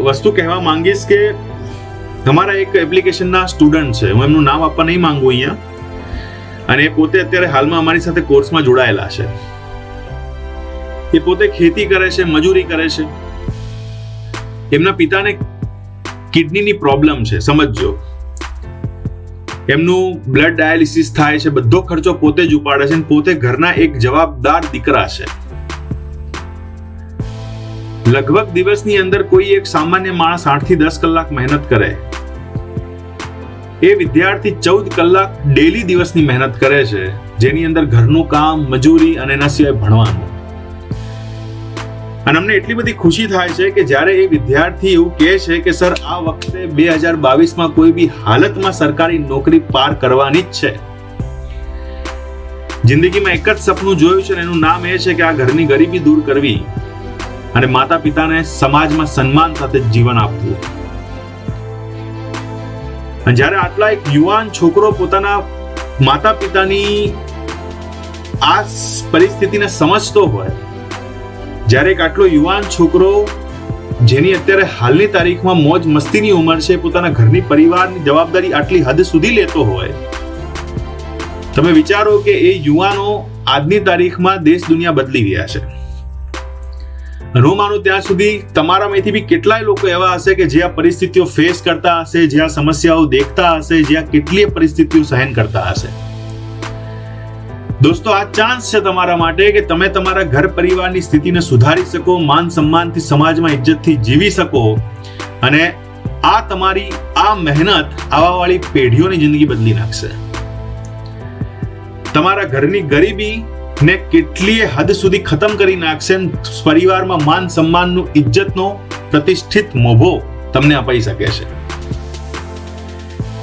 વસ્તુ કહેવા માંગીશ કે તમારા એક એપ્લિકેશનના સ્ટુડન્ટ છે, હું એમનું નામ આપવા નહીં માંગુ અહીંયા, અને એ પોતે અત્યારે હાલમાં અમારી સાથે કોર્સમાં જોડાયેલા છે. એ પોતે ખેતી કરે છે, મજૂરી કરે છે. એમના પિતાને કિડનીની પ્રોબ્લેમ છે, સમજજો. એમનું બ્લડ ડાયાલિસિસ થાય છે, બધો ખર્ચો પોતે જ ઉપાડે છે, પોતે ઘરના એક જવાબદાર દીકરા છે. લગભગ દિવસની અંદર કોઈ એક સામાન્ય માણસ 8 થી 10 કલાક મહેનત કરે, એ વિદ્યાર્થી 14 કલાક ડેલી દિવસની મહેનત કરે છે, જેની અંદર ઘરનું કામ, મજૂરી અને એના સિવાય ભણવાનું. અને અમને એટલી બધી ખુશી થાય છે કે જ્યારે એ વિદ્યાર્થી એવું કહે છે કે સર આ વખતે 2022માં કોઈ બી હાલતમાં સરકારી નોકરી પાર કરવાની જ છે. જિંદગીમાં એક જ સપનું જોયું છે, એનું નામ એ છે કે આ ઘરની ગરીબી દૂર કરવી અને માતા પિતાને સમાજમાં સન્માન સાથે જીવન આપવું. અને જ્યારે આટલા એક યુવાન છોકરો પોતાના માતા પિતાની આ પરિસ્થિતિને સમજતો હોય, જ્યારે એક આટલો યુવાન છોકરો જેની અત્યારે હાલની તારીખમાં મોજ મસ્તીની ઉંમર છે, પોતાના ઘરની પરિવારની જવાબદારી આટલી હદ સુધી લેતો હોય, તમે વિચારો કે એ યુવાનો આજની તારીખમાં દેશ દુનિયા બદલી રહ્યા છે. હું માનું ત્યાં સુધી તમારામાંથી બી કેટલાય લોકો એવા હશે કે જે આ પરિસ્થિતિઓ ફેસ કરતા હશે, જે આ સમસ્યાઓ દેખતા હશે, જે આ કેટલીય પરિસ્થિતિઓ સહન કરતા હશે. દોસ્તો, આ ચાન્સ છે તમારા માટે કે તમે તમારા ઘર પરિવારની સ્થિતિને સુધારી શકો, માન સન્માનથી સમાજમાં ઇજ્જતથી જીવી શકો, અને આ તમારી આ મહેનત આવાવાળી પેઢીઓની જિંદગી બદલી નાખશે. તમારા ઘરની ગરીબી ને કેટલીય હદ સુધી ખતમ કરી નાખશે. પરિવારમાં માન સન્માનનું, ઇજ્જતનો પ્રતિષ્ઠિત મોભો તમને અપાઈ શકે છે.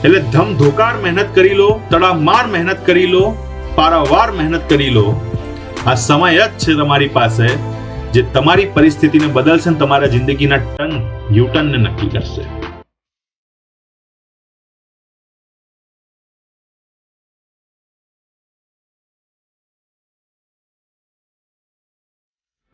એટલે ધમધોકાર મહેનત કરી લો, તડામાર મહેનત કરી લો, પારાવાર મહેનત કરી લો. આ સમય જ છે તમારી પાસે જે તમારી પરિસ્થિતિને બદલશે, તમારા જિંદગીના યુટર્નને નક્કી કરશે.